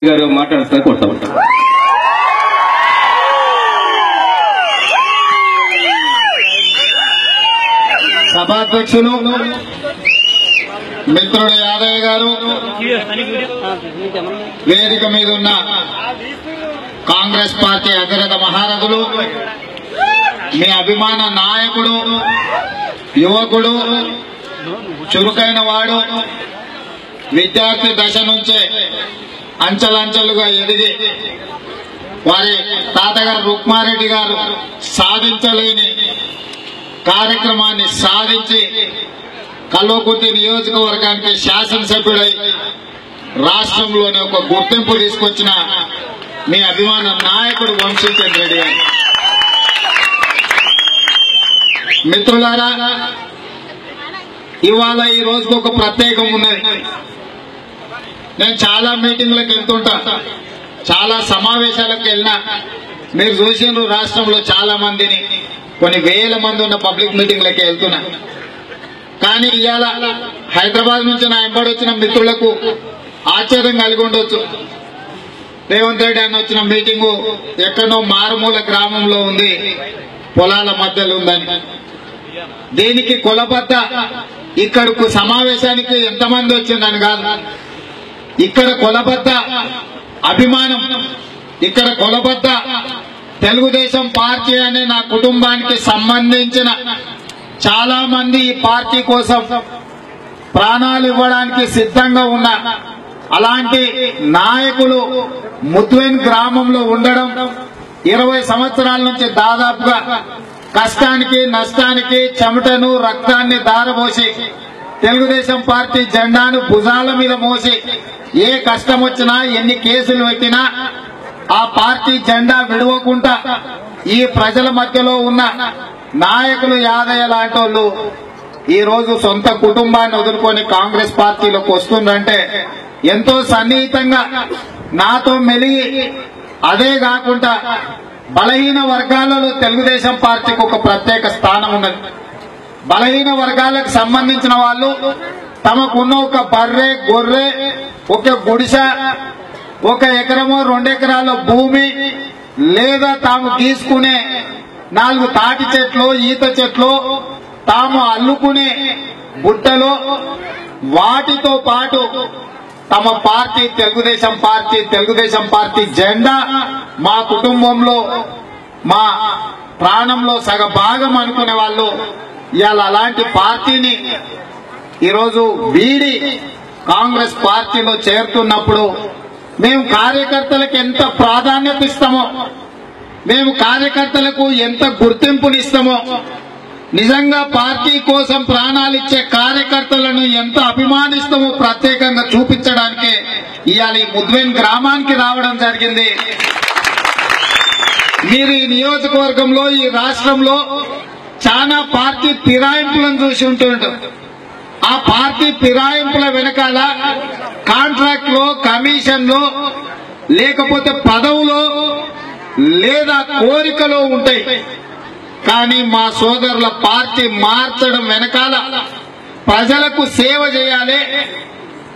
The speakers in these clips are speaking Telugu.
గారు మాట్లాడుతూ కొడతాం. సభాధ్యక్షులు మిత్రుడు యాదయ్య గారు, వేదిక మీద ఉన్న కాంగ్రెస్ పార్టీ అధిరథ మహారథులు, మీ అభిమాన నాయకుడు, యువకుడు, చురుకైన వాడు, విద్యార్థి దశ నుంచే అంచెలంచెలుగా ఎదిగి వారి తాతగారు రుక్మారెడ్డి గారు సాధించలేని కార్యక్రమాన్ని సాధించి కల్వకుర్తి నియోజకవర్గానికి శాసనసభ్యుడై రాష్ట్రంలోనే ఒక గుర్తింపు తీసుకొచ్చిన మీ అభిమాన నాయకుడు వంశీచంద్ర రెడ్డి గారు. మిత్రులారా, ఇవాళ ఈ రోజుకు ఒక ప్రత్యేకం ఉన్నది. నేను చాలా మీటింగ్లకు వెళ్తుంటా, చాలా సమావేశాలకు వెళ్ళినా. మీరు చూసిండ్రు రాష్ట్రంలో చాలా మందిని, కొన్ని వేల మంది ఉన్న పబ్లిక్ మీటింగ్లకి వెళ్తున్నా. కానీ ఇవాళ హైదరాబాద్ నుంచి నా వెంబడి వచ్చిన మిత్రులకు ఆశ్చర్యం కలిగి ఉండొచ్చు. రేవంత్ రెడ్డి అని వచ్చిన మీటింగు ఎక్కడో మారుమూల గ్రామంలో ఉంది, పొలాల మధ్యలో ఉందని. దీనికి కొలబద్ద ఇక్కడకు సమావేశానికి ఎంతమంది వచ్చిందని కాదు, ఇక్కడ కొలబద్ద అభిమానం, ఇక్కడ కొలబద్ద తెలుగుదేశం పార్టీ అనే నా కుటుంబానికి సంబంధించిన చాలా మంది ఈ పార్టీ కోసం ప్రాణాలు ఇవ్వడానికి సిద్ధంగా ఉన్న అలాంటి నాయకులు ముద్వేన్ గ్రామంలో ఉండడం, 20 సంవత్సరాల నుంచి దాదాపుగా కష్టానికి నష్టానికి చెమటను రక్తాన్ని దారబోసి తెలుగుదేశం పార్టీ జెండాను భుజాల మీద మోసి ఏ కష్టం వచ్చినా ఎన్ని కేసులు పెట్టినా ఆ పార్టీ జెండా విడవకుండా ఈ ప్రజల మధ్యలో ఉన్న నాయకులు యాదయ్య లాంటి వాళ్ళు ఈ రోజు సొంత కుటుంబాన్ని వదులుకొని కాంగ్రెస్ పార్టీలోకి వస్తుందంటే ఎంతో సన్నిహితంగా నాతో మెలిగి, అదే కాకుండా బలహీన వర్గాలలో తెలుగుదేశం పార్టీకి ఒక ప్రత్యేక స్థానం ఉన్నది. బలహీన వర్గాలకు సంబంధించిన వాళ్ళు తమకున్న ఒక బర్రె గొర్రె, ఒక గుడిసె, 1 ఎకరమో 2 ఎకరాల భూమి, లేదా తాము గీసుకునే 4 తాటి చెట్లు, ఈత చెట్లు, తాము అల్లుకునే బుట్టలో, వాటితో పాటు తమ పార్టీ తెలుగుదేశం పార్టీ జెండా మా కుటుంబంలో, మా ప్రాణంలో సగ భాగం అనుకునే వాళ్ళు ఇవాళ అలాంటి పార్టీని ఈరోజు వీడి కాంగ్రెస్ పార్టీలో చేరుతున్నప్పుడు మేము కార్యకర్తలకు ఎంత ప్రాధాన్యత ఇస్తామో, మేము కార్యకర్తలకు ఎంత గుర్తింపునిస్తామో, నిజంగా పార్టీ కోసం ప్రాణాలిచ్చే కార్యకర్తలను ఎంత అభిమానిస్తామో ప్రత్యేకంగా చూపించడానికే ఇవాళ ఈ ముద్వేన్ గ్రామానికి రావడం జరిగింది. మీరు ఈ నియోజకవర్గంలో, ఈ రాష్ట్రంలో చాలా పార్టీ ఫిరాయింపులను చూసి ఉంటుంటారు. ఆ పార్టీ ఫిరాయింపుల వెనకాల కాంట్రాక్ట్లో, కమిషన్లో, లేకపోతే పదవులో లేదా కోరికలో ఉంటాయి. కానీ మా సోదరుల పార్టీ మార్చడం వెనకాల ప్రజలకు సేవ చేయాలి,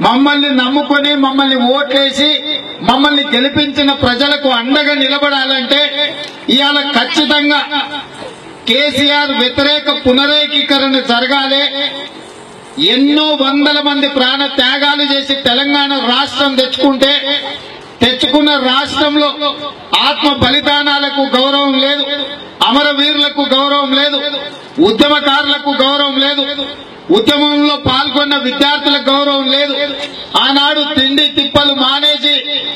మమ్మల్ని నమ్ముకొని మమ్మల్ని ఓట్లేసి మమ్మల్ని గెలిపించిన ప్రజలకు అండగా నిలబడాలంటే ఇవాళ ఖచ్చితంగా కేసీఆర్ వ్యతిరేక పునరేకీకరణ జరగాలి. ఎన్నో వందల మంది ప్రాణ త్యాగాలు చేసి తెలంగాణ రాష్ట్రం తెచ్చుకున్న రాష్ట్రంలో ఆత్మ బలిదానాలకు గౌరవం లేదు, అమరవీరులకు గౌరవం లేదు, ఉద్యమకారులకు గౌరవం లేదు, ఉద్యమంలో పాల్గొన్న విద్యార్థులకు గౌరవం లేదు, ఆనాడు తిండి తిప్పలు మానేసి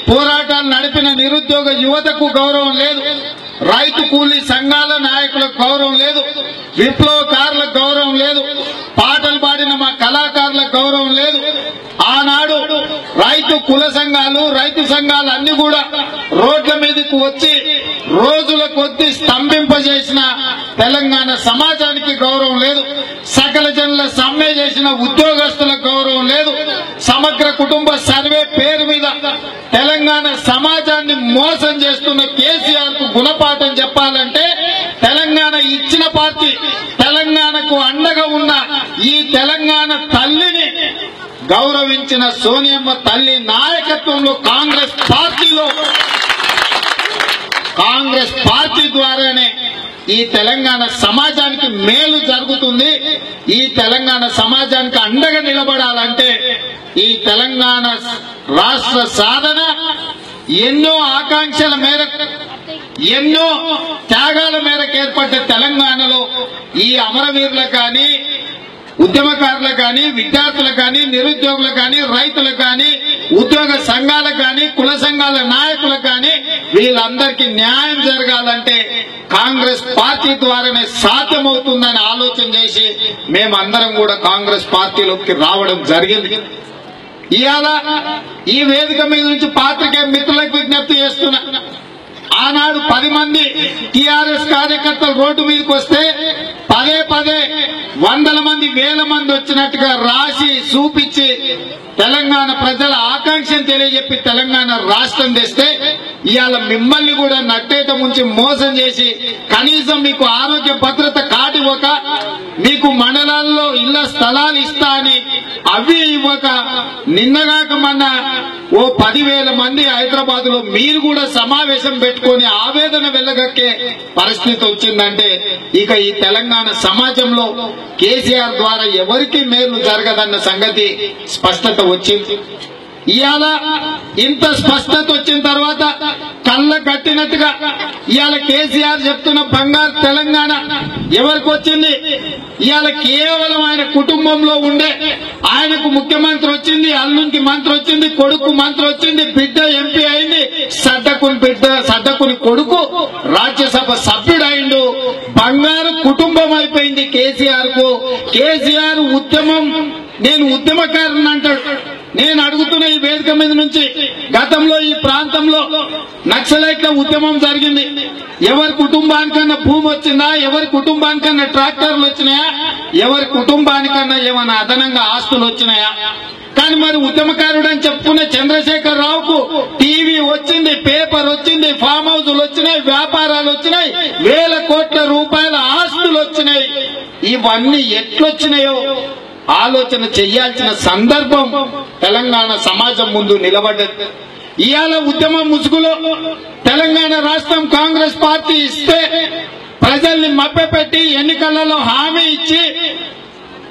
పోరాటాలు నడిపిన నిరుద్యోగ యువతకు గౌరవం లేదు, రైతు కూలీ సంఘాల నాయకులకు గౌరవం లేదు, విప్లవకారులకు గౌరవం లేదు, పాటలు పాడిన మా కళాకారులకు గౌరవం లేదు. ఆనాడు రైతు కుల సంఘాలు, రైతు సంఘాలు అన్ని కూడా రోడ్ల మీదకు వచ్చి రోజుల కొద్దీ స్తంభింపజేసిన తెలంగాణ సమాజానికి గౌరవం లేదు, సకల జనుల సమ్మె చేసిన ఉద్యోగస్తులకు గౌరవం లేదు, సమగ్ర కుటుంబ సర్వే పేరు మీద తెలంగాణ సమాజాన్ని మోసం చేస్తున్న కేసీఆర్ కు గుణపాఠం చెప్పాలంటే తెలంగాణ ఇచ్చిన పార్టీ, తెలంగాణ తెలంగాణకు అండగా ఉన్న ఈ తెలంగాణ తల్లిని గౌరవించిన సోనియమ్మ తల్లి నాయకత్వంలో కాంగ్రెస్ పార్టీ ద్వారానే ఈ తెలంగాణ సమాజానికి మేలు జరుగుతుంది. ఈ తెలంగాణ సమాజానికి అండగా నిలబడాలంటే ఈ తెలంగాణ రాష్ట్ర సాధన ఎన్నో ఆకాంక్షల మేరకు ఎన్నో త్యాగాల మేరకు ఏర్పడ్డ తెలంగాణలో ఈ అమరవీరులకు కానీ ఉద్యమకారులకు కానీ విద్యార్థులకు కానీ నిరుద్యోగులకు కానీ రైతులకు కానీ ఉద్యోగ సంఘాలకు కానీ కుల సంఘాల నాయకులకు కానీ వీళ్ళందరికీ న్యాయం జరగాలంటే కాంగ్రెస్ పార్టీ ద్వారానే సాధ్యమవుతుందని ఆలోచన చేసి మేమందరం కూడా కాంగ్రెస్ పార్టీలోకి రావడం జరిగింది. ఇవాళ ఈ వేదిక మీద నుంచి పాత్రికేయ మిత్రులకు విజ్ఞప్తి చేస్తున్నా. ఆనాడు 10 మంది టీఆర్ఎస్ కార్యకర్తలు రోడ్డు మీదకి వస్తే పదే వందల మంది వేల మంది వచ్చినట్టుగా రాసి చూపించి తెలంగాణ ప్రజల ఆకాంక్షను తెలియజెప్పి తెలంగాణ రాష్ట్రం తెస్తే ఇవాళ మిమ్మల్ని కూడా నట్టేట ముంచి మోసం చేసి కనీసం మీకు ఆరోగ్య భద్రత కార్డు ఇవ్వక మీకు మండలాల్లో ఇళ్ల స్థలాలు ఇస్తా అని అవి ఇవ్వక నిన్నగాక మొన్న ఓ 10,000 మంది హైదరాబాద్ లో మీరు కూడా సమావేశం పెట్టుకొని ఆవేదన వెళ్ళగక్కే పరిస్థితి వచ్చిందంటే ఇక ఈ తెలంగాణ సమాజంలో కేసీఆర్ ద్వారా ఎవరికి మేలు జరగదన్న సంగతి స్పష్టత వచ్చింది. ఇవాళ ఇంత స్పష్టత వచ్చిన తర్వాత కళ్ళ కట్టినట్టుగా ఇవాళ కేసీఆర్ చెప్తున్న బంగారు తెలంగాణ ఎవరికి వచ్చింది? ఇవాళ కేవలం ఆయన కుటుంబంలో ఉండే ఆయనకు ముఖ్యమంత్రి వచ్చింది, అల్లునికి మంత్రి వచ్చింది, కొడుకు మంత్రి వచ్చింది, బిడ్డ ఎంపీ అయింది, సడ్డకుని కొడుకు రాజ్యసభ సభ్యుడైండు. బంగారు కుటుంబం అయిపోయింది కేసీఆర్ కు. కేసీఆర్ నేను ఉద్యమకారుని అంటాడు. నేను అడుగుతున్న ఈ వేదిక మీద నుంచి గతంలో ఈ ప్రాంతంలో నక్సలైట్ల ఉద్యమం జరిగింది. ఎవరి కుటుంబానికన్నా భూమి వచ్చిందా? ఎవరి కుటుంబానికన్నా ట్రాక్టర్లు వచ్చినాయా? ఎవరి కుటుంబానికన్నా ఏమైనా అదనంగా ఆస్తులు వచ్చినాయా? కానీ మరి ఉద్యమకారుడు అని చెప్పుకునే చంద్రశేఖర్ రావుకు టీవీ వచ్చింది, పేపర్ వచ్చింది, ఫామ్ హౌస్లు వచ్చినాయి, వ్యాపారాలు వచ్చినాయి, వేల కోట్ల రూపాయల ఆస్తులు వచ్చినాయి. ఇవన్నీ ఎట్లొచ్చినాయో ఆలోచన చెయ్యాల్సిన సందర్భం తెలంగాణ సమాజం ముందు నిలబడ్డది. ఇవాళ ఉద్యమం ముసుగులో తెలంగాణ రాష్ట్రం కాంగ్రెస్ పార్టీ ఇస్తే ప్రజల్ని మభ్యపెట్టి ఎన్నికలలో హామీ ఇచ్చి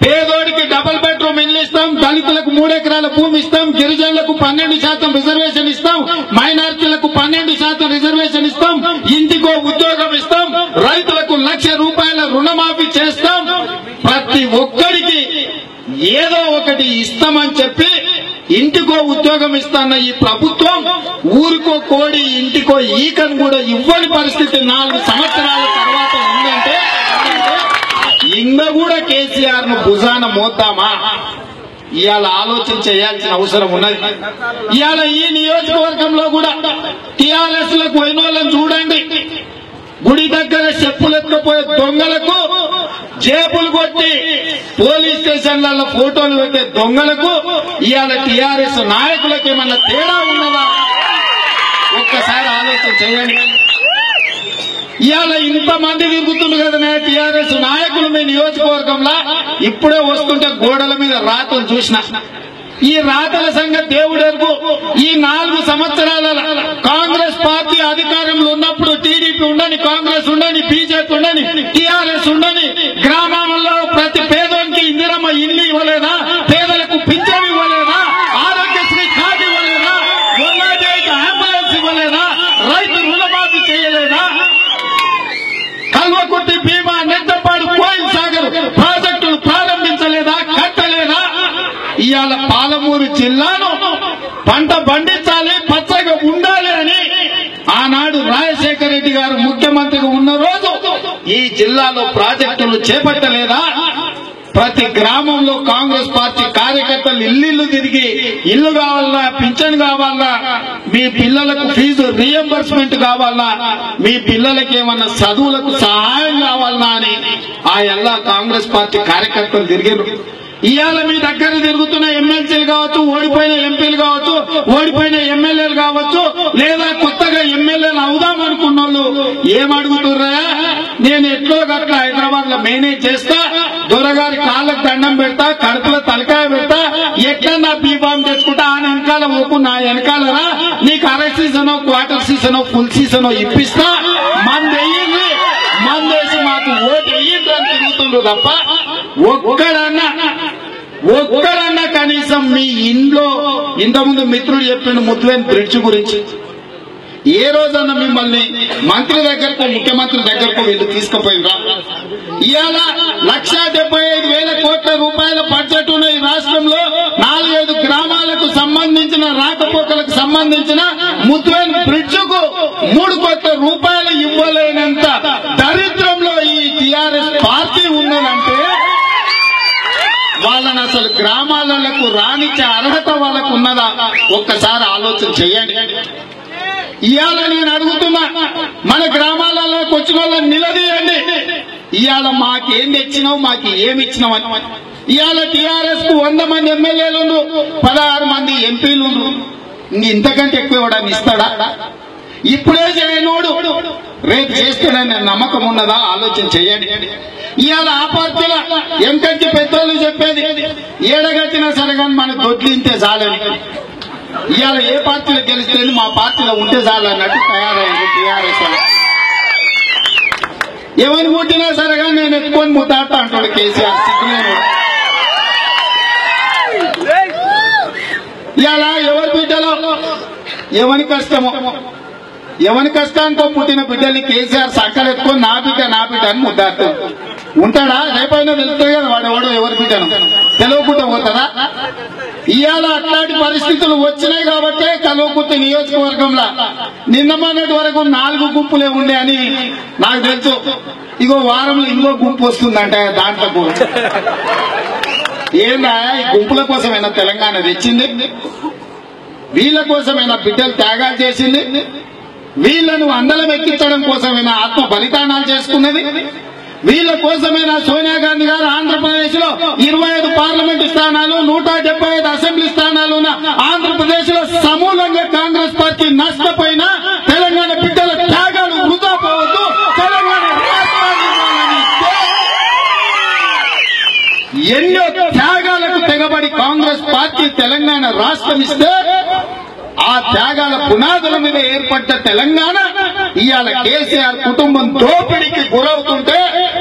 పేదోడికి డబుల్ బెడ్రూమ్ ఇల్లు ఇస్తాం, దళితులకు 3 ఎకరాల భూమి ఇస్తాం, గిరిజనులకు 12% రిజర్వేషన్ ఇస్తాం, మైనారిటీలకు 12% రిజర్వేషన్ ఇస్తాం, ఇంటికో ఉద్యోగం ఇస్తాం, రైతులకు ₹1,00,000 రుణమాఫీ చేస్తాం, ప్రతి ఒక్కరికి ఏదో ఒకటి ఇస్తామని చెప్పి ఇంటికో ఉద్యోగం ఇస్తాన్న ఈ ప్రభుత్వం ఊరికో కోడి ఇంటికో ఈకను కూడా ఇవ్వని పరిస్థితి 4 సంవత్సరాల తర్వాత ఉందంటే ఇంక కూడా కేసీఆర్ ను భుజాన మోద్దామా? ఇవాళ ఆలోచన చేయాల్సిన అవసరం ఉన్నది. ఇవాళ ఈ నియోజకవర్గంలో కూడా టీఆర్ఎస్ లకు పోయిన వాళ్ళని చూడండి. గుడి దగ్గర చెప్పులెత్తుకుపోయే దొంగలకు, జేబులు కొట్టి పోలీస్ స్టేషన్లలో ఫోటోలు పెట్టే దొంగలకు ఇవాళ టీఆర్ఎస్ నాయకులకు ఏమన్నా తేడా ఉన్నదా? ఒక్కసారి ఆలోచన చేయండి. ఇవాళ ఇంతమంది తిరుగుతుంది కదా టీఆర్ఎస్ నాయకులు మీ నియోజకవర్గంలో. ఇప్పుడే వస్తుంటే గోడల మీద రాతలు చూసిన. ఈ రాతల సంగతి దేవుడెరుగు. ఈ 4 సంవత్సరాల కాంగ్రెస్ పార్టీ అధికారంలో ఉన్నప్పుడు టీడీపీ ఉండని, కాంగ్రెస్ ఉండని, బీజేపీ ఉండని, టీఆర్ఎస్ ఉండని గ్రామాలలో ప్రతి పేదోనికి ఇందిరమ్మ ఇల్లు ఇవ్వలేదా? పేదలకు పింఛన్ ఇవ్వలేదా? ఆరోగ్యశ్రీ కార్డు ఇవ్వలేదా? అంబులెన్స్ ఇవ్వలేదా? రైతు రుణమాఫీ చేయలేదా? కల్వకుర్తి, భీమా, నెట్టపాడు, కోయిల్ సాగర్ ప్రాజెక్టులు ప్రారంభించలేదా? కట్టలేదా? ఇవాళ పాలమూరు జిల్లాను పంట పండించాలి, పచ్చగా ఉండాలి అని ఆనాడు రాజశేఖర రెడ్డి గారు ముఖ్యమంత్రిగా ఉన్న రోజు ఈ జిల్లాలో ప్రాజెక్టులు చేపట్టలేదా? ప్రతి గ్రామంలో కాంగ్రెస్ పార్టీ కార్యకర్తలు ఇల్లు తిరిగి ఇల్లు కావాలన్నా, పింఛన్ కావాలన్నా, మీ పిల్లలకు ఫీజు రీఎంబర్స్మెంట్ కావాలన్నా, మీ పిల్లలకి ఏమన్నా చదువులకు సహాయం కావాలన్నా అని ఆ ఎల్లా కాంగ్రెస్ పార్టీ కార్యకర్తలు తిరిగారు. ఇవాళ మీ దగ్గర తిరుగుతున్న ఎమ్మెల్సీలు కావచ్చు, ఓడిపోయిన ఎంపీలు కావచ్చు, ఓడిపోయిన ఎమ్మెల్యేలు కావచ్చు, లేదా కొత్తగా ఎమ్మెల్యేలు అవుదాం అనుకున్న వాళ్ళు ఏమడుగుతుర్రా, నేను ఎట్లో గట్ల హైదరాబాద్ లో మేనేజ్ చేస్తా, దొరగారి కాళ్ళకు దండం పెడతా, కడుపులో తలకాయ పెడతా, ఎట్లా నా బీఫామ్ తెచ్చుకుంటా, ఆ వెనకాల ఓకు నా వెనకాలరా, నీకు అర సీజనో క్వార్టర్ సీజనో ఫుల్ సీజనో ఇప్పిస్తా, మందేసి మాకు ఓటు వేయండి అని తిరుగుతుండ్రు తప్ప ఒక్కడన్నా కనీసం మీ ఇంట్లో ఇంతకుముందు మిత్రుడు చెప్పిన ముద్దులేని బ్రిడ్జ్ గురించి ఏ రోజన్నా మిమ్మల్ని మంత్రి దగ్గరకు, ముఖ్యమంత్రి దగ్గరకు వీళ్ళు తీసుకుపోయినరా? ఇవాళ 1,75,000 కోట్ల రూపాయల బడ్జెట్ ఉన్న ఈ రాష్ట్రంలో 4-5 గ్రామాలకు సంబంధించిన రాకపోకలకు సంబంధించిన ముద్దులేని బ్రిడ్జ్ కు 3 కోట్ల రూపాయలు ఇవ్వలేనంత దరిద్రంలో ఈ టీఆర్ఎస్ పార్టీ ఉన్నదంటే వాళ్ళని అసలు గ్రామాలకు రానిచ్చే అర్హత వాళ్ళకు ఉన్నదా ఒక్కసారి ఆలోచన చేయండి. ఇవాళ నేను అడుగుతున్నా, మన గ్రామాలలోకి వచ్చిన వాళ్ళని నిలదీయండి. ఇవాళ మాకేం తెచ్చినావు, మాకు ఏమి ఇచ్చినావు అని. ఇవాళ టీఆర్ఎస్ కు 100 మంది ఎమ్మెల్యేలు, 16 మంది ఎంపీలు, ఇంతకంటే ఎక్కువ ఇవ్వడానికి ఇస్తాడా? ఇప్పుడే చేయనోడు రేపు చేస్తాడని నమ్మకం ఉన్నదా? ఆలోచన చేయండి. ఇవాళ ఆ పార్టీలో ఎంకంటి పెద్దోళ్ళు చెప్పేది ఏడగట్టినా సరే కానీ మనకు దొడ్లింతే చాలని. ఇవాళ ఏ పార్టీలో గెలిస్తే మా పార్టీలో ఉంటే చాలు అన్నట్టు తయారైంది టీఆర్ఎస్. ఎవరిని ముట్టినా సరే కానీ నేను ఎక్కువ ముద్దాడుతా అంటాడు కేసీఆర్. సిగ్గులేను. ఇవాళ ఎవరి బిడ్డలో ఎవరి కష్టమో, ఎవరి కష్టానికో పుట్టిన బిడ్డల్ని కేసీఆర్ సక్కలు ఎత్తుకొని నా బిడ్డ అని ముద్దాడుతాడు. ఉంటాడా? రేపైనా తెలుస్తుంది కదా వాడు ఎవరి బిడ్డను. తెలియకుండా పోతుందా? ఇవాళ అట్లాంటి పరిస్థితులు వచ్చినాయి కాబట్టి కల్వకుర్తి నియోజకవర్గంలో నిన్న మొన్నటి వరకు 4 గుంపులే ఉండే అని నాకు తెలుసు. ఇగో వారంలో ఇంకో గుంపు వస్తుందంట. దాంట్లో ఏందా ఈ గుంపుల కోసమైనా తెలంగాణ తెచ్చింది? వీళ్ళ కోసమైనా బిడ్డలు త్యాగాలు చేసింది? వీళ్లను అందలం ఎక్కించడం కోసమైనా ఆత్మ బలిదానాలు చేసుకున్నది? వీళ్ళ కోసమైనా సోనియా గాంధీ గారు ఆంధ్రప్రదేశ్ లో 25 పార్లమెంటు స్థానాలు, 175 అసెంబ్లీ స్థానాలు ఉన్న ఆంధ్రప్రదేశ్ లో సమూలంగా కాంగ్రెస్ పార్టీ నష్టపోయినా తెలంగాణ బిడ్డల త్యాగాలు వృధా పోవద్దు, తెలంగాణ రాష్ట్రాన్ని ఎన్నో త్యాగాలకు తెగబడి కాంగ్రెస్ పార్టీ తెలంగాణ రాష్ట్రం ఇస్తే ఆ త్యాగాల పునాదుల మీద ఏర్పడ్డ తెలంగాణ ఇవాళ కేసీఆర్ కుటుంబం దోపిడీకి గురవుతుంటే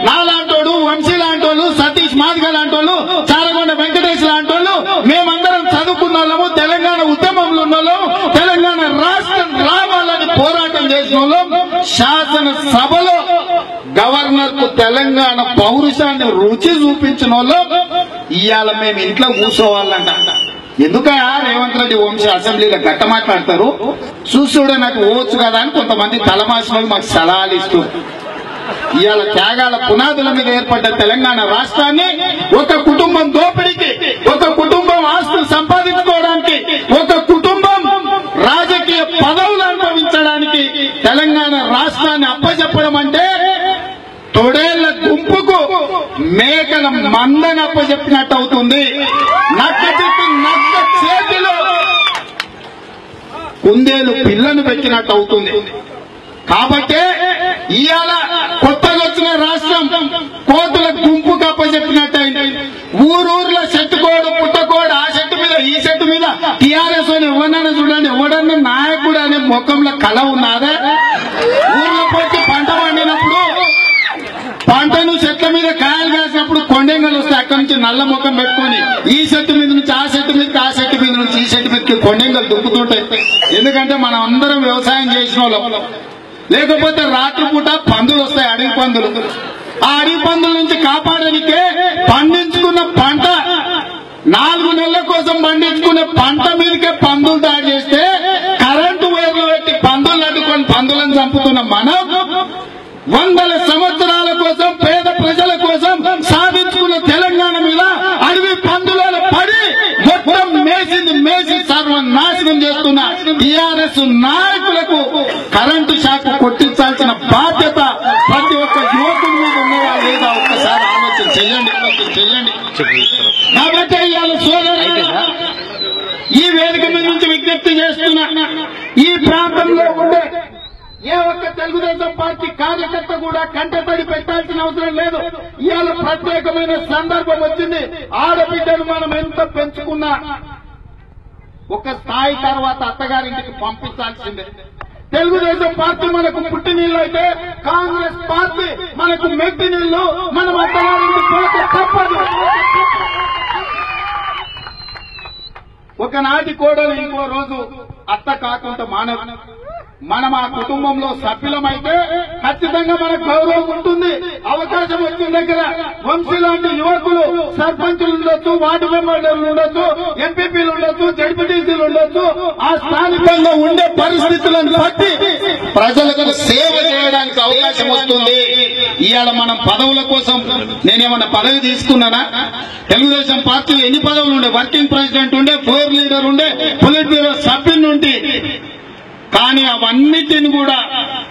నాలాంటోడు, వంశీ లాంటోళ్ళు, సతీష్ మాదిగ లాంటోళ్ళు, చారగొండ వెంకటేష్ లాంటోళ్ళు, మేమందరం చదువుకున్న వాళ్ళము, తెలంగాణ ఉద్యమంలో ఉన్న వాళ్ళము, తెలంగాణ రాష్ట్రం రావాలని పోరాటం చేసిన వాళ్ళం, శాసనసభలో గవర్నర్ కు తెలంగాణ పౌరుషాన్ని రుచి చూపించిన వాళ్ళం ఇవాళ మేము ఇంట్లో కూర్చోవాలంట. ఎందుక రేవంత్ రెడ్డి వంశీ అసెంబ్లీలో గట్ట మాట్లాడతారు, చూసుడే నాకు ఓవచ్చు కదా అని కొంతమంది తలమాసిన మాకు సలహాలు ఇస్తూ ఇవాళ త్యాగాల పునాదుల మీద ఏర్పడ్డ తెలంగాణ రాష్ట్రాన్ని ఒక కుటుంబం దోపిడీకి, ఒక కుటుంబం ఆస్తులు సంపాదించుకోవడానికి, ఒక కుటుంబం రాజకీయ పదవులు అనుభవించడానికి తెలంగాణ రాష్ట్రాన్ని అప్పచెప్పడం అంటే తొడేళ్ల గుంపుకు మేకల మందని అప్పచెప్పినట్టు అవుతుంది. నక్క చేతిలో కుందేలు పిల్లను పెట్టినట్టు అవుతుంది. కాబట్టి ఇవాళ కొత్తగా వచ్చిన రాష్ట్రం కోతుల గుంపుకు అప్పచెప్పినట్టయింది. ఊరూర్లో చెట్టుకోడు, పుట్టకోడు, ఆ చెట్టు మీద ఈ చెట్టు మీద టీఆర్ఎస్ అని ఎవరన్నా చూడండి, ఎవడన్నా నాయకుడు అనే ముఖంలో కళ ఉన్నదే. ఊర్లో పోతే పంట పండినప్పుడు, పంటను చెట్ల మీద కాయలు కాసినప్పుడు కొండెంగలు వస్తాయి. అక్కడి నుంచి నల్ల ముఖం పెట్టుకొని ఈ చెట్టు మీద నుంచి ఆ చెట్టు మీదకి, ఆ చెట్టు మీద నుంచి ఈ చెట్టు మీదకి కొండెంగలు దుక్కుతుంటాయి. ఎందుకంటే మనం అందరం వ్యవసాయం చేసిన వాళ్ళం. లేకపోతే రాత్రిపూట పందులు వస్తాయి, అడవి పందులు. ఆ అడవి పందుల నుంచి కాపాడడానికే పండించుకున్న పంట 4 నెలల కోసం పండించుకునే పంట మీదకే పందులు దాడి చేస్తే కరెంటు వైర్లు పెట్టి పందులు అడ్డుకొని పందులను చంపుతున్న మనం 100 సంవత్సరాల కోసం పేద ప్రజల కోసం సాధించుకున్న తెలంగాణ మీద అడవి పందులలో పడి మొత్తం మేసి సర్వనాశనం చేస్తున్న టీఆర్ఎస్ నాయకులకు కరెంటు షాక్ కొట్టించాల్సిన బాధ్యత ప్రతి ఒక్క యువకుడి మీద ఉన్నదా లేదా ఒక్కసారి ఆలోచన చేయండి. చెయ్యండి. కాబట్టి ఇవాళ సోదరులారా, ఈ వేదిక మీద నుంచి విజ్ఞప్తి చేస్తున్నా, ఈ ప్రాంతంలో ఉండే ఏ ఒక్క తెలుగుదేశం పార్టీ కార్యకర్త కూడా కంటతడి పెట్టాల్సిన అవసరం లేదు. ఇవాళ ప్రత్యేకమైన సందర్భం వచ్చింది. ఆడబిడ్డను మనం ఎంత పెంచుకున్నా ఒక స్థాయి తర్వాత అత్తగారింటికి పంపించాల్సిందే. తెలుగుదేశం పార్టీ మనకు పుట్టినీళ్ళు అయితే కాంగ్రెస్ పార్టీ మనకు మెట్టి నీళ్లు. మనం అత్తగారింటి పోతే తప్పదు. ఒకనాటి కోడలు ఇంకో రోజు అత్త కాకుండా మానవు. మనం ఆ కుటుంబంలో సభ్యులమైతే ఖచ్చితంగా మనకు గౌరవం ఉంటుంది. అవకాశం వచ్చిన దగ్గర వంశీ లాంటి యువకులు సర్పంచులు ఉండొచ్చు, వార్డు మెంబర్లు ఉండొచ్చు, ఎంపీపీలు ఉండొచ్చు, జడ్పీటీసీలు ఉండొచ్చు. ఆ స్థానికంగా ఉండే పరిస్థితులను బట్టి ప్రజలకు సేవ చేయడానికి అవకాశం వస్తుంది. ఇవాళ మనం పదవుల కోసం నేనేమన్నా పదవి తీసుకున్నానా? తెలుగుదేశం పార్టీలో ఎన్ని పదవులు ఉండే? వర్కింగ్ ప్రెసిడెంట్ ఉండే, ఫ్లోర్ లీడర్ ఉండే, పొలిట్ బ్యూరో సభ్యుని ఉండి. కానీ అవన్నిటిని కూడా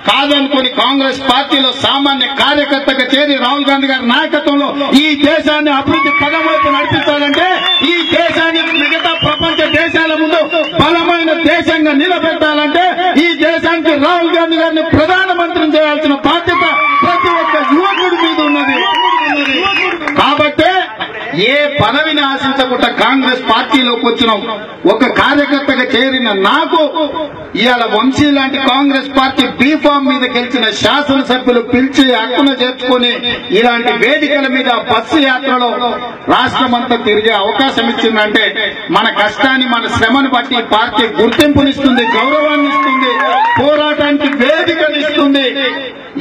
కాదనుకుని కాంగ్రెస్ పార్టీలో సామాన్య కార్యకర్తగా చేరి రాహుల్ గాంధీ గారి నాయకత్వంలో ఈ దేశాన్ని అభివృద్ధి పదం వైపు నడిపించాలంటే, ఈ దేశాన్ని మిగతా ప్రపంచ దేశాల ముందు బలమైన దేశంగా నిలబెట్టాలంటే, ఈ దేశానికి రాహుల్ గాంధీ గారిని ప్రధానమంత్రిని చేయాల్సిన బాధ్యత ప్రతి ఒక్క యువకుడి మీద ఉన్నది. కాబట్టి ఏ పదవిని ఆశించకుండా కాంగ్రెస్ పార్టీలోకి వచ్చిన ఒక కార్యకర్తగా చేరిన నాకు ఇవాళ వంశీ లాంటి కాంగ్రెస్ పార్టీ బీఫామ్ మీద గెలిచిన శాసనసభ్యులు పిలిచి హక్కున చేర్చుకుని ఇలాంటి వేదికల మీద బస్సు యాత్రలో రాష్ట్రమంతా తిరిగే అవకాశం ఇచ్చిందంటే మన కష్టాన్ని, మన శ్రమను బట్టి పార్టీ గుర్తింపునిస్తుంది, గౌరవాన్ని ఇస్తుంది, పోరాటానికి వేదికనిస్తుంది.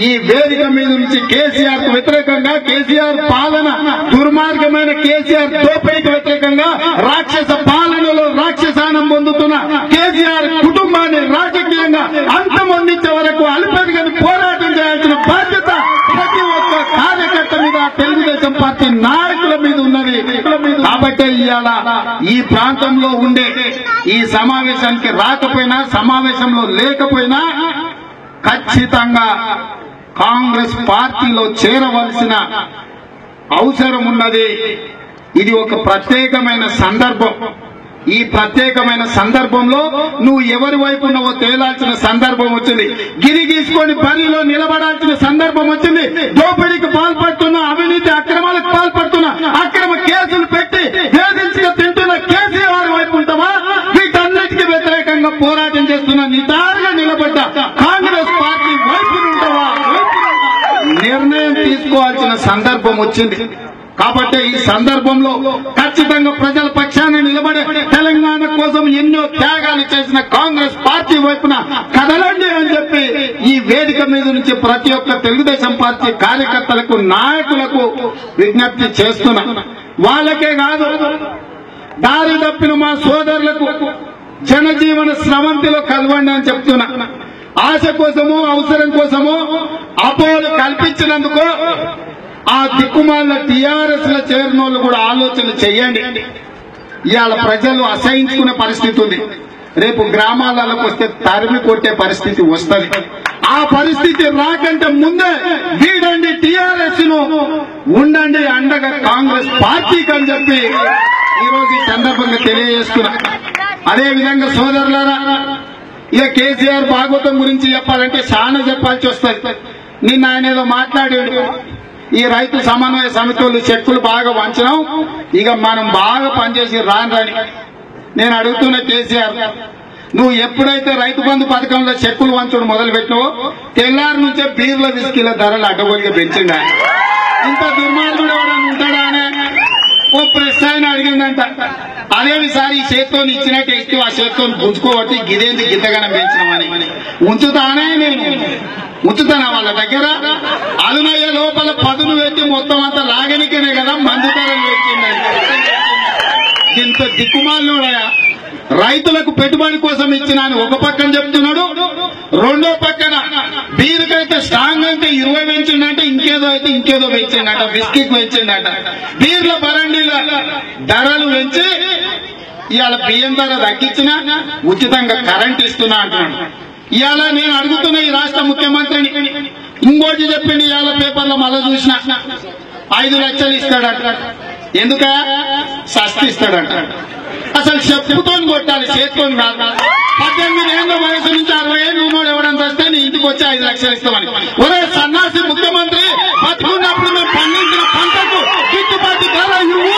ఈ వేదిక మీద నుంచి కేసీఆర్ కు వ్యతిరేకంగా, కేసీఆర్ పాలన దుర్మార్గమైన కేసీఆర్ దోపిడీకి వ్యతిరేకంగా, రాక్షస పాలనలో రాక్షసానం పొందుతున్న కేసీఆర్ కుటుంబాన్ని రాజకీయంగా అంతమొందించే వరకు అలుపెరగని పోరాటం చేయాల్సిన బాధ్యత ప్రతి ఒక్క కార్యకర్త మీద, తెలుగుదేశం పార్టీ నాయకుల మీద ఉన్నది. కాబట్టి ఇవాళ ఈ ప్రాంతంలో ఉండే ఈ సమావేశానికి రాకపోయినా, సమావేశంలో లేకపోయినా ఖచ్చితంగా కాంగ్రెస్ పార్టీలో చేరవలసిన అవసరం ఉన్నది. ఇది ఒక ప్రత్యేకమైన సందర్భం. ఈ ప్రత్యేకమైన సందర్భంలో నువ్వు ఎవరి వైపు నువ్వు తేలాల్సిన సందర్భం వచ్చింది. గిరి గీసుకొని బరిలో నిలబడాల్సిన సందర్భం వచ్చింది. దోపిడీకి పాల్పడుతున్న, అవినీతి అక్రమాలకు పాల్పడుతున్న, అక్రమ కేసులు పెట్టి వేధించి తింటున్న కేసీఆర్ వైపు ఉంటావా? వీటన్నిటికీ వ్యతిరేకంగా పోరాటం చేస్తున్న, నిటారుగా నిలబడ్డ కాంగ్రెస్ పార్టీ వైపు ఉంటావా? నిర్ణయం తీసుకోవాల్సిన సందర్భం వచ్చింది. కాబట్టి ఈ సందర్భంలో ఖచ్చితంగా ప్రజల పక్షాన నిలబడే, తెలంగాణ కోసం ఎన్నో త్యాగాలు చేసిన కాంగ్రెస్ పార్టీ వైపున కదలండి అని చెప్పి ఈ వేదిక మీద నుంచి ప్రతి ఒక్క తెలుగుదేశం పార్టీ కార్యకర్తలకు, నాయకులకు విజ్ఞప్తి చేస్తున్నా. వాళ్ళకే కాదు, దారి తప్పిన మా సోదరులకు జనజీవన స్రవంతిలో కలవండి అని చెప్తున్నా. ఆశ కోసము, అవసరం కోసము అపోలు కల్పించినందుకు ఆ దిక్కుమాల టీఆర్ఎస్ లో చేరిన వాళ్ళు కూడా ఆలోచన చెయ్యండి. ఇవాళ ప్రజలు అసహించుకునే పరిస్థితి ఉంది. రేపు గ్రామాలకు వస్తే తరిమి కొట్టే పరిస్థితి వస్తుంది. ఆ పరిస్థితి రాకంటే ముందే వీడండి టీఆర్ఎస్ ను, ఉండండి అండగా కాంగ్రెస్ పార్టీకి అని చెప్పి ఈరోజు ఈ సందర్భంగా తెలియజేస్తున్నా. అదేవిధంగా సోదరులారా, ఇక కేసీఆర్ భాగవతం గురించి చెప్పాలంటే చాలా చెప్పాల్సి వస్తుంది. నిన్న ఆయన ఏదో మాట్లాడాడు, ఈ రైతు సమన్వయ సమితులు చెక్కులు బాగా వంచడం, ఇక మనం బాగా పనిచేసి రాని. నేను అడుగుతున్న కేసీఆర్, నువ్వు ఎప్పుడైతే రైతు బంధు పథకంలో చెక్కులు వంచడం మొదలు పెట్టావో తెల్లారి నుంచే బీర్ల విస్కీల ధరలు అడ్డగోలుగా పెంచిందా? ఇంత దుర్మార్గుడు ఎవరైనా ఉంటాడా అనే ఓ ప్రెస్ ఆయన అడిగిందంట. అదేవిసారి ఈ చేత్తో ఇచ్చినట్టు ఇస్తే ఆ చేత్తో గుంజుకోబట్టి గిదేంది గిద్దగానే పెంచినామని ఉంచుతానే. నేను ఉంచుతానా వాళ్ళ దగ్గర? అలునయ్య లోపల పదును పెట్టి మొత్తం అంతా లాగనికనే కదా మందు ధరలు పెట్టిందండి. ఇంత దిక్కుమాలినోడయా? రైతులకు పెట్టుబడి కోసం ఇచ్చినా అని ఒక పక్కన చెప్తున్నాడు, రెండో పక్కన బీరుకైతే స్ట్రాంగ్ అయితే 20 పెంచిండంటే ఇంకేదో అయితే ఇంకేదో పెంచిండట, బిస్కెట్ పెంచిండట. బీర్ల బరండీల ధరలు పెంచి ఇవాళ బియ్యం ధర తగ్గించినా ఉచితంగా కరెంట్ ఇస్తున్నా అంటున్నాడు. ఇవాళ నేను అడుగుతున్న ఈ రాష్ట్ర ముఖ్యమంత్రిని ఇంకోటి చెప్పింది. ఇవాళ పేపర్లో మళ్ళా చూసిన 5 లక్షలు ఇస్తాడంట. ఎందుక సస్తి ఇస్తాడంట. అసలు చెప్పుతో కొట్టాలి, చేతితో కాదు. 18 ఏళ్ళ వయసు నుంచి 60 ఏళ్ళు ఉన్నోడు ఎవడని వస్తే నీ ఇంటికి వచ్చి 5 లక్షలు ఇస్తామని. ఒరే సన్నాసి ముఖ్యమంత్రి, బతుకున్నప్పుడు మేము పండించిన పంటకు గిట్టుబాటు ధర ఇవ్వు.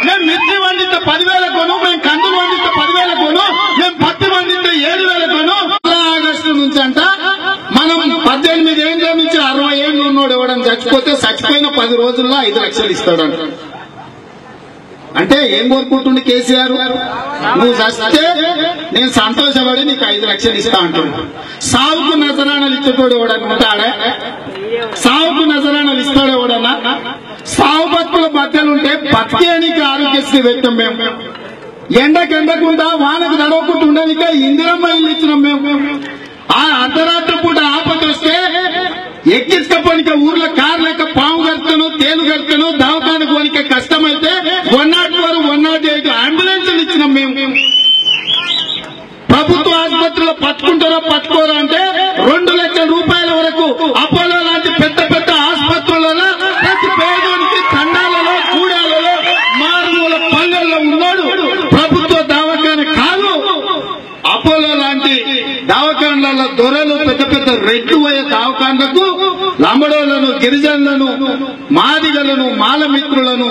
మేము మిర్చి వండితే 10,000 కొను, మేము కందులు వండితే 10,000 కొను, మేము పత్తి వండితే 7,000 కొను. ఆగస్టు నుంచి అంట మనం 18 ఏళ్ళ నుంచి 60 ఏళ్ళు ఉన్నోడు ఎవడని చచ్చిపోతే చచ్చిపోయిన 10 రోజుల్లో 5 లక్షలు ఇస్తాడంట. అంటే ఏం కోరుకుంటుండే కేసీఆర్? నువ్వు చస్తే నేను సంతోషపడి నీకు 5 లక్షలు ఇస్తా అంటున్నా. సావుకు నజరాణాలు ఇచ్చేటోడు ఎవడన్నా ఉంటాడా? సావుకు నజరాణాలు ఇస్తాడు ఎవడన్నా? సావు బతుకుల బద్దలుంటే బతికేనికి ఆరోగ్యశ్రీ పెట్టాం మేము. ఎండకుండా వానకు నడవకుండా ఉండనిక ఇందిరమ్మ ఇల్లు ఇచ్చినాం మేము. ఆ అర్ధరాత్రి పూట ఆపద వస్తే ఎక్కించుకపోనిక ఊర్లో కారు లేక పాము గడుతాను, తేలు గడుతాను, దవాఖాన పోనిక కష్టమైతే 104, 108 అంబులెన్సులు ఇచ్చినాం మేము. ప్రభుత్వ ఆసుపత్రిలో పట్టుకుంటారో పట్టుకోరా అంటే 2 లక్షల రూపాయల వరకు అపోలో లాంటి పెద్ద పెద్ద ఆసుపత్రులలో ప్రతి పేదోనికి తండాలలో, గూడాలలో, మారుమూల పల్లెల్లో ఉన్నాడు. ప్రభుత్వ దవాఖాన కాదు, అపోలో లాంటి దవాఖాన్లలో దొరలు, పెద్ద పెద్ద రెడ్లు పోయే దవాఖాన్లకు లంబడోళ్లను, గిరిజనులను, మాదిగలను, మాలమిత్రులను,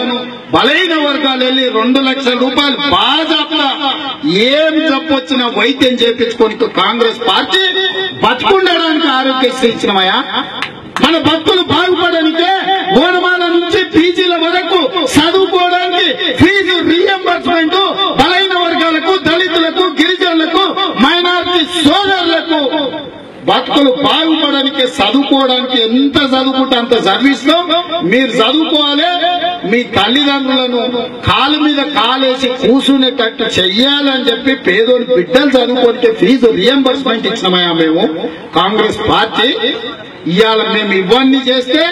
బలైన వర్గాలు వెళ్లి 2 లక్షల రూపాయలు బాజాప్తా ఏం చెప్పొచ్చినా వైద్యం చేయించుకొని కాంగ్రెస్ పార్టీ బతుకుండడానికి ఆరోగ్యశ్రీ ఇచ్చినమయ్యా. మన భక్తులు బాగుపడడానికే ఓనమాల నుంచి పీజీల వరకు చదువుకోవడానికి ఫీజు రీఎంబర్స్మెంట్ బలైన వర్గాలకు, దళితులకు, గిరిజనులకు, మైనారిటీ సోదరులకు భక్తులు బాగుపడడానికి చదువుకోవడానికి ఎంత చదువుకుంటే అంత చదివిస్తాం. మీరు చదువుకోవాలి, మీ తల్లిదండ్రులను కాలు మీద కాలేసి కూర్చునేటట్టు చెయ్యాలని చెప్పి పేదోని బిడ్డలు చదువుకోనికి ఫీజు రీఎంబర్స్మెంట్ ఇచ్చినామయ్యా మేము కాంగ్రెస్ పార్టీ. ఇవాళ మేము ఇవన్నీ చేస్తే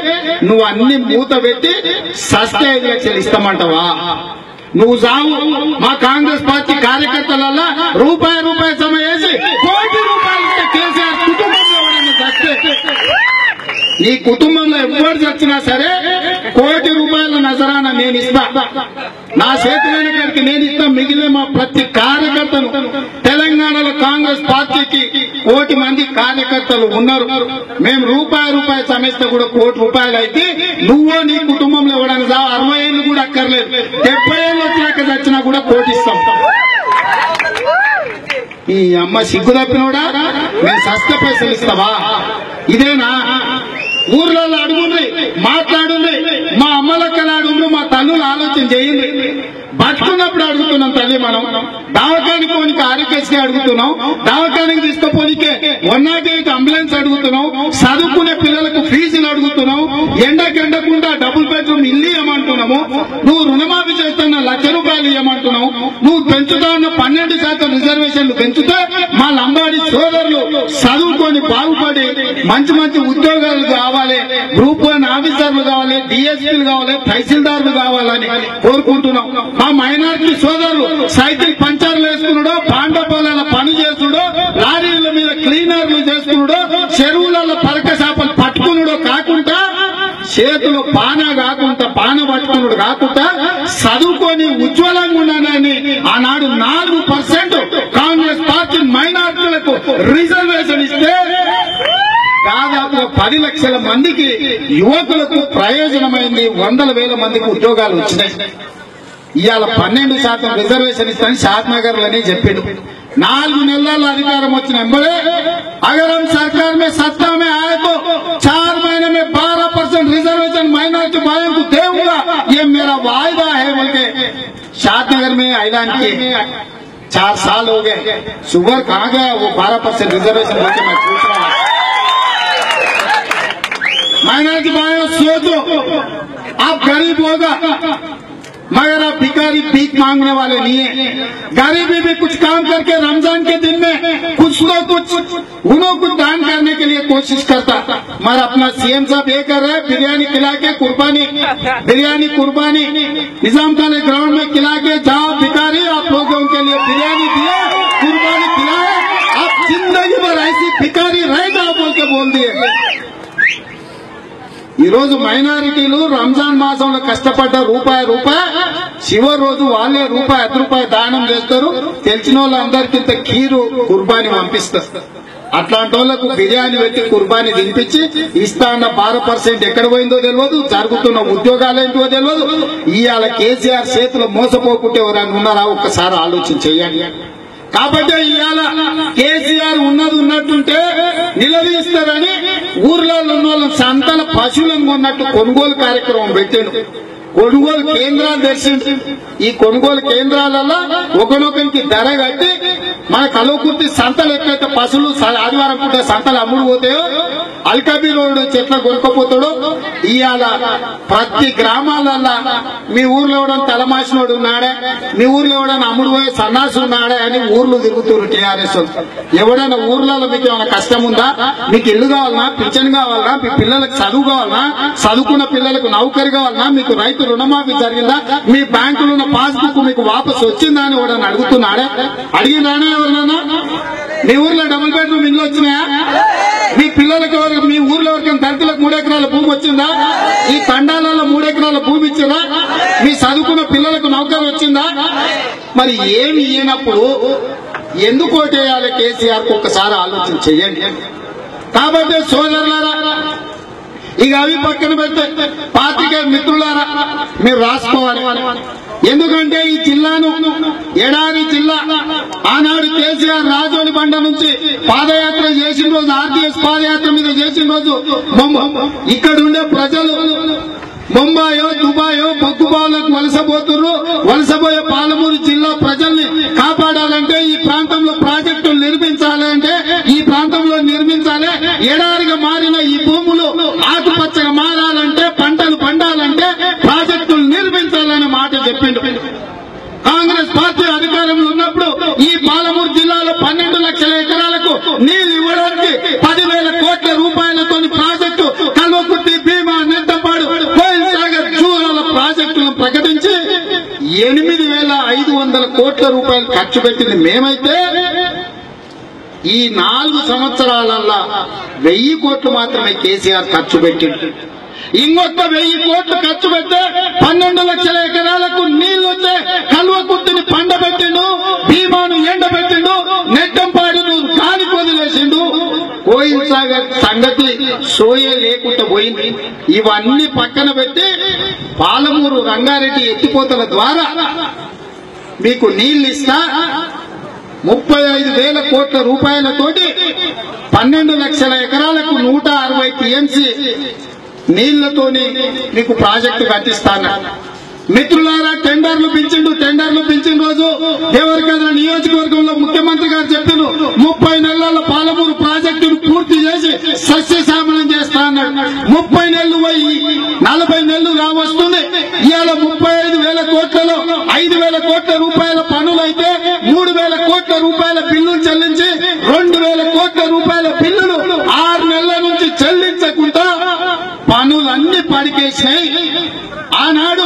నువ్వు అన్ని మూత పెట్టి సస్తే 5 లక్షలు ఇస్తామంటావా? నువ్వు సాగు. మా కాంగ్రెస్ పార్టీ కార్యకర్తలలో రూపాయి సమ వేసి 1 కోటి రూపాయలు ఇస్తే కేసీఆర్ కుటుంబంలో ఎవరైనా చస్తే, నీ కుటుంబంలో ఎవరు చచ్చినా సరే 1 కోటి రూపాయల నజరాన నేను ఇస్తా. నా చేతులైన గారికి నేను ఇస్తా. మిగిలిన మా ప్రతి కార్యకర్తను, తెలంగాణలో కాంగ్రెస్ పార్టీకి 1 కోటి మంది కార్యకర్తలు ఉన్నారు. మేము రూపాయి సమిస్తే కూడా 1 కోటి రూపాయలు అయితే నువ్వో నీ కుటుంబంలో ఎవడని 60 ఏళ్ళు కూడా అక్కర్లేదు, 70 ఏళ్ళు వచ్చినాక చచ్చినా కూడా 1 కోటి ఇస్తాం. ఈ అమ్మ సిగ్గు తప్పినోడా? మేము సస్త పైసలు ఇస్తావా? ఇదేనా? ఊర్లలో అడుగుండ్రి, మాట్లాడుండ్రి, మా అమ్మలక్కలు అడుగుండ్రు, మా తల్లులు ఆలోచన చేయండి. బతుకున్నప్పుడు అడుగుతున్నాం తల్లి, మనం దవాఖానికి పోనికి ఆరోగ్యశ్రీ అడుగుతున్నాం, దవాఖానికి తీసుకుపోనికే 108 అంబులెన్స్ అడుగుతున్నాం, చదువుకునే పిల్లలకు ఫీజులు అడుగుతున్నాం, ఎండకుండా డబుల్ బెడ్రూమ్ ఇల్లు ఇవ్వమంటున్నాము, నువ్వు రుణమాఫీ చేస్తున్న 1 లక్ష రూపాయలు ఇవ్వమంటున్నావు, నువ్వు పెంచుతా ఉన్న 12% రిజర్వేషన్లు పెంచుతే మా లంబాడి సోదరులు చదువుకొని బాగుపడి మంచి ఉద్యోగాలు కావాలి, గ్రూప్ 1 ఆఫీసర్లు కావాలి, డిఎస్పీలు కావాలి, తహసీల్దార్లు కావాలని కోరుకుంటున్నాం. మా మైనారిటీ సోదరులు సైకిల్ పంచర్లు వేసుకున్నాడో, పాండపోల పని చేసుడో, లారీల మీద క్లీనర్లు చేసుకున్నాడో, చెరువులలో పరక చేపలు పట్టుకున్నాడో కాకుండా, చేతులు పాన పట్టుకున్నాడు కాకుండా చదువుకొని ఉజ్వలంగా ఉన్నానని ఆనాడు 4% కాంగ్రెస్ పార్టీ మైనారిటీలకు రిజర్వేషన్ ఇస్తే దాదాపు 10 లక్షల మందికి యువకులకు ప్రయోజనమైంది. 100,000 మందికి ఉద్యోగాలు వచ్చినాయి. ఇవాళ 12% రిజర్వేషన్ ఇస్తానని షాద్నగర్ లోనే చెప్పిండు. 4 నెలల అధికారం వచ్చిన ఎంబడే अगर हम सरकार में सत्ता में आए तो 4 महीने में 12% रिजर्वेशन माइनॉरिटी भाइयों को दूंगा, ये मेरा वायदा है बोल के शादनगर में ऐलान किए। 4 साल हो गए, शुगर कहाँ गया वो 12% रिजर्वेशन बोल के मैं पूछ रहा हूँ। माइनॉरिटी भाइयों सोचो, आप गरीब होगा मगर आप भिखारी भीख मांगने वाले नहीं है। गरीबी भी कुछ काम करके रमजान के दिन में कुछ उन्होंने कुछ दान करने के लिए कोशिश करता। मगर अपना सीएम साहब ये कर रहे हैं, बिरयानी खिला के बिरयानी कुर्बानी निजाम खाने ग्राउंड में खिला के जाओ भिखारी, आप लोगों के लिए बिरयानी दिए, कुर्बानी खिलाए, आप जिंदगी भर ऐसी भिखारी रहेगा बोल के बोल दिए। ఈరోజు మైనారిటీలు రంజాన్ మాసంలో కష్టపడ్డ రూపాయి చివరి రోజు వాళ్ళే రూపాయి దానం చేస్తారు. తెలిసిన వాళ్ళందరికీ ఇంత కీరు కుర్బానీ పంపిస్తారు. అట్లాంటి వాళ్ళకు బిర్యానీ పెట్టి కుర్బానీ తినిపించి ఇస్తా అన్న 12% ఎక్కడ పోయిందో తెలియదు, జరుగుతున్న ఉద్యోగాలు ఏంటో తెలియదు. ఇవాళ కేసీఆర్ చేతిలో మోసపోకుంటే ఎవరైనా ఉన్నారా ఒక్కసారి ఆలోచన చెయ్యండి. కాబట్టి ఇవాళ కేసీఆర్ ఉన్నది ఉన్నట్టుంటే నిలదీస్తారని ఊర్లో ఉన్న వాళ్ళని సంతల పశువులను కొన్నట్టు కొనుగోలు కార్యక్రమం పెట్టాడు. కొనుగోలు కేంద్రాలు తెరిచిండు. ఈ కొనుగోలు కేంద్రాలలో ఒకనొకరికి ధర కట్టి మన కలువకుర్తి సంతలు ఎట్లయితే పశువులు ఆదివారం పూట సంతలు అమ్ముడు పోతాయో అల్కబీ రోడ్డు చెట్ల కొనుక్కపోతాడో ఇవాళ ప్రతి గ్రామాలల్లో మీ ఊర్లో ఎవడన్నా తలమాసినోడు ఉన్నాడే, మీ ఊర్లో ఎవడన్నా అమ్ముడు పోయే సన్నాసు ఉన్నాడే అని ఊర్లు తిరుగుతున్నారు టీఆర్ఎస్. ఎవడైనా ఊర్లలో మీకు ఏమైనా కష్టం ఉందా? మీకు ఇల్లు కావాలన్నా, పింఛన్ కావాలన్నా, మీ పిల్లలకు చదువు కావాలన్నా, చదువుకున్న పిల్లలకు నౌకరి కావాలన్నా, మీకు రైతు రుణమాఫీ జరిగిందా, మీ బ్యాంకులో ఉన్న పాస్బుక్ మీకు వాపసు వచ్చిందా అని ఎవడన్నా అడుగుతున్నాడే? అడిగినానే ఎవరినన్నా? మీ ఊర్లో డబుల్ బెడ్రూమ్ ఇల్లు వచ్చినాయా? మీ పిల్లలకు మీ ఊర్లో ఎవరికైనా దళితులకు 3 ఎకరాల భూమి వచ్చిందా? ఈ తండాలలో 3 ఎకరాల భూమి ఇచ్చిందా? మీ చదువుకున్న పిల్లలకు నౌకరు వచ్చిందా? మరి ఏమి ఇయ్యనప్పుడు ఎందుకు ఓటేయాలి కేసీఆర్? ఒక్కసారి ఆలోచన చెయ్యండి. కాబట్టి సోదరులారా, ఇక అవి పక్కన పెడితే పాత్రికేయ మిత్రులారా మీరు రాసుకోవాలి. ఎందుకంటే ఈ జిల్లాను ఎడారి జిల్లా. ఆనాడు కేసీఆర్ రాజోలి బండ నుంచి పాదయాత్ర చేసిన రోజు, ఆర్టీఎస్ పాదయాత్ర మీద చేసిన రోజు ఇక్కడ ఉండే ప్రజలు ముంబాయో దుబాయో బొగ్గుబావులకు వలసపోతున్నారు. వలసపోయే పాలమూరు జిల్లా ప్రజల్ని కాపాడాలంటే ఈ ప్రాంతంలో ప్రాజెక్టులు నిర్మించాలంటే ఈ ప్రాంతంలో నిర్మించాలి. ఎడారిగా మారిన ఈ భూములు ఆకుపచ్చగా మారాలంటే, పంటలు పండాలంటే ప్రాజెక్టులు నిర్మించాలనే మాట చెప్పిండు. కాంగ్రెస్ పార్టీ అధికారంలో ఉన్నప్పుడు ఈ పాలమూరు జిల్లాలో 12 లక్షల ఎకరాలకు నీళ్లు ఇవ్వడానికి 10,000 కోట్ల రూపాయలతో ప్రాజెక్టు కల్వకుర్తి, భీమా, నెట్టపాడు, కోయిల్ సాగర్, జూరాల ప్రాజెక్టులను ప్రకటించి 8,500 కోట్ల రూపాయలు ఖర్చు పెట్టింది మేమైతే ఈ 4 సంవత్సరాలల్లా 1000 కోట్లు మాత్రమే కేసీఆర్ ఖర్చు పెట్టిండు. ఇంకొక 1000 కోట్లు ఖర్చు పెడితే 12 లక్షల ఎకరాలకు నీళ్లు వచ్చే కల్వకుర్తిని పండబెట్టిండు, భీమాను ఎండబెట్టిండు, నెట్టంపాడును కాని వదిలేసిండు. కోయిల్ సాగర్ సంగతి సోయే లేకుండా పోయింది. ఇవన్నీ పక్కన పెట్టి పాలమూరు రంగారెడ్డి ఎత్తిపోతల ద్వారా మీకు నీళ్లు ఇస్తా 35,000 కోట్ల రూపాయలతోటి 12 లక్షల ఎకరాలకు 160 టీఎంసీ నీళ్లతోని మీకు ప్రాజెక్టు కట్టిస్తాను. మిత్రులారా, టెండర్లు పిలిచిన రోజు దేవరకద్ర నియోజకవర్గంలో ముఖ్యమంత్రి గారు చెప్పారు 30 నెలల పాలమూరు ప్రాజెక్టును పూర్తి చేసి సస్యశ్యామలం చేస్తా అన్నాడు. 30 నెలలు పోయి 40 నెలలు రావస్తుంది. ఇవాళ 35,000 కోట్లలో 5,000 కోట్ల రూపాయల పనులైతే 3,000 కోట్ల రూపాయల బిల్లులు చెల్లించి 2,000 కోట్ల రూపాయల బిల్లులు 6 నెలల నుంచి చెల్లించకుండా పనులన్నీ పడికేసినాయి. ఆనాడు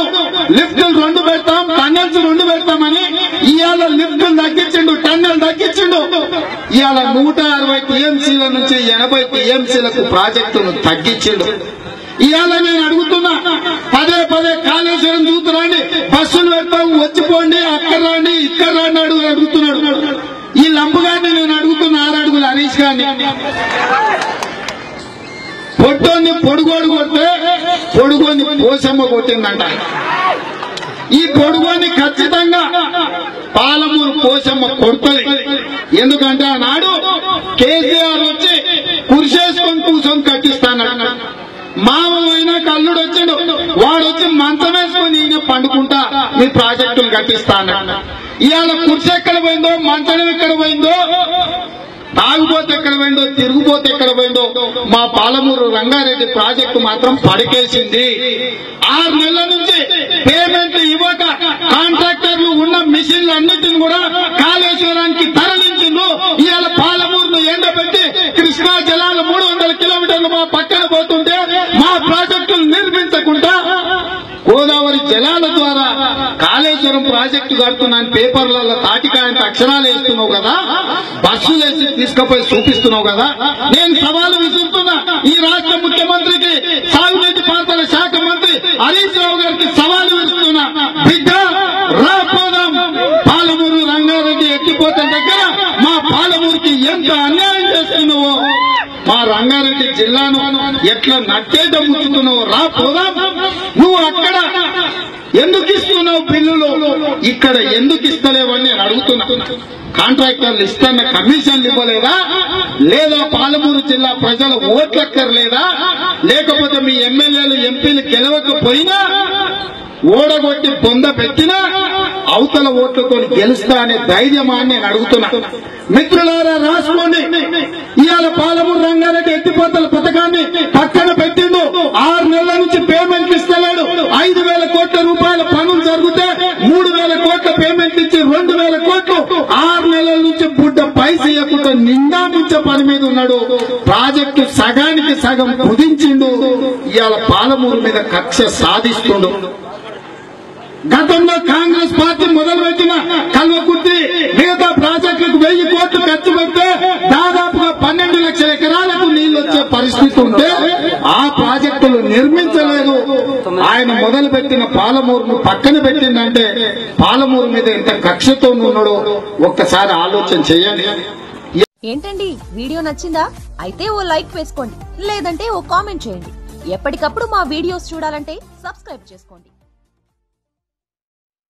లిఫ్టులు 2 పెడతాం, టన్నెల్స్ 2 పెడతామని ఇవాళ లిఫ్టులు తగ్గించిండు, టన్నెల్ తగ్గించిండు. ఇవాళ 160 టీఎంసీల నుంచి 80 టీఎంసీలకు ప్రాజెక్టును తగ్గించిండు. ఇవాళ నేను అడుగుతున్నా, పదే కాళేశ్వరం చూతురండి, బస్సులు పెడతాం, వచ్చిపోండి, అక్కడ రండి, ఇక్కడ రండి అడుగుతున్నాడు. ఈ లంపుగాన్ని నేను అడుగుతున్నా, 6 అడుగుల హరీష్ గారిని. పొట్టోని పొడుగోడు కొడితే పొడుగోని పోసమ్మ కొట్టిందంట. ఈ పొడుగోని ఖచ్చితంగా పాలమూరు పోసమ్మ కొడుతుంది. ఎందుకంటే ఆనాడు కేసీఆర్ వచ్చి కుర్చేసుకొని కూర్చొని కట్టిస్తానన్న. మామూలైన కల్లుడు వచ్చిండు, వాడు వచ్చి మంచం వేసుకొని ఈయన పండుకుంటా మీ ప్రాజెక్టులు కట్టిస్తానన్న. ఇవాళ కుర్చీ ఎక్కడ పోయిందో, మంచం ఎక్కడ పోయిందో, తాగుపోతే ఎక్కడ పోయిందో, తిరుగుపోతే ఎక్కడ పోయిందో, మా పాలమూరు రంగారెడ్డి ప్రాజెక్టు మాత్రం పడికేసింది. 6 నెలల నుంచి పేమెంట్ ఇవ్వక కాంట్రాక్టర్లు ఉన్న మిషన్లు అన్నిటిని కూడా కాళేశ్వరానికి తరలించిండ్రు. ఇవాళ పాలమూరును ఎండబెట్టి కృష్ణా జలాలు 300 కిలోమీటర్లు మా పక్కన పోతుంటే మా ప్రాజెక్టులు నిర్మించకుండా గోదావరి జలాల ద్వారా కాళేశ్వరం ప్రాజెక్టు కడుతున్నాను పేపర్లలో తాటికాయంత అక్షరాలు వేస్తున్నావు కదా, బస్సులు వేసి తీసుకుపోయి చూపిస్తున్నావు కదా. నేను సవాలు విసురుతున్నా ఈ రాష్ట్ర ముఖ్యమంత్రికి, సాగునీటి హరీష్ రావు గారికి సవాలు విస్తున్నా, బిడ్డ రాపోదాం, పాలమూరు రంగారెడ్డి ఎత్తిపోతల దగ్గర మా పాలమూరుకి ఎంత అన్యాయం చేస్తున్నావో, మా రంగారెడ్డి జిల్లాను ఎట్లా నట్టేట ముంచుతున్నావో రాపోదాం. నువ్వు అక్కడ ఎందుకు ఇస్తున్నావు బిల్లులు, ఇక్కడ ఎందుకు ఇస్తలేవని నేను అడుగుతున్నా. కాంట్రాక్టర్లు ఇస్తున్న కమిషన్లు ఇవ్వలేదా, లేదా పాలమూరు జిల్లా ప్రజల ఓట్లక్కర్లేదా, లేకపోతే మీ ఎమ్మెల్యేలు ఎంపీలు గెలవకపోయినా ఓడగొట్టి పొంద పెట్టినా అవతల ఓట్లతో గెలుస్తా అనే ధైర్యమా అని నేను అడుగుతున్నా. మిత్రులారా రాసుకోండి, ఇవాళ పాలమూరు రంగారెడ్డి ఎత్తిపోతల పథకాన్ని పక్కన పెట్టిండు. 6 నెలల నుంచి పేమెంట్లు ఇస్తలేడు. 5,000 కోట్ల రూపాయల పనులు జరిగితే 3,000 కోట్ల పేమెంట్ ఇచ్చి 2,000 కోట్లు 6 నెలల నుంచి బుడ్డ పైస ఇవ్వకుండా నిండా మించే పని మీద ఉన్నాడు. ప్రాజెక్టు సగానికి సగం కుదించిండు. ఇవాళ పాలమూరు మీద కక్ష సాధిస్తుండు. గతంలో కాంగ్రెస్ పార్టీ మొదలుపెట్టిన కల్వకుర్తి మిగతా ప్రాజెక్టులకు 1000 కోట్లు ఖర్చు పెడితే దాదాపుగా 12 లక్షల ఎకరాలకు నీళ్లు వచ్చే పరిస్థితి ఉంటే ఆ ప్రాజెక్టులు నిర్మించలేదు. ఆయన మొదలుపెట్టిన పాలమూరును పక్కన పెట్టిందంటే పాలమూరు మీద ఎంత కక్షతో ఉన్నాడో ఒక్కసారి ఆలోచన చేయండి. ఏంటండి వీడియో నచ్చిందా? అయితే ఓ లైక్ వేసుకోండి, లేదంటే ఓ కామెంట్ చేయండి. ఎప్పటికప్పుడు మా వీడియోస్ చూడాలంటే సబ్స్క్రైబ్ చేసుకోండి.